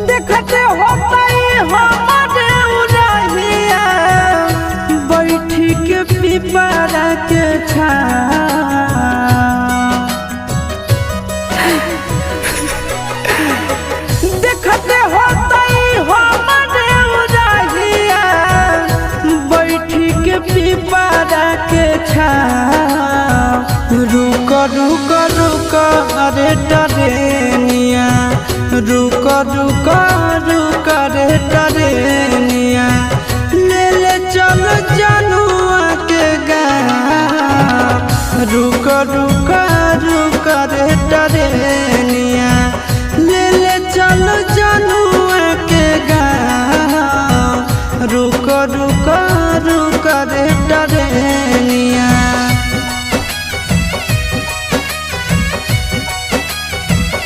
देखते होता हमारे उड़हिया बैठी के पिपरा के देखते होता हमारे उड़हिया बैठी के पिपरा के रुक रुक रुक अरे टरेनिया रुक रुक रुक रे टरेनिया ले चल जनुआ के गाँव रुक रुक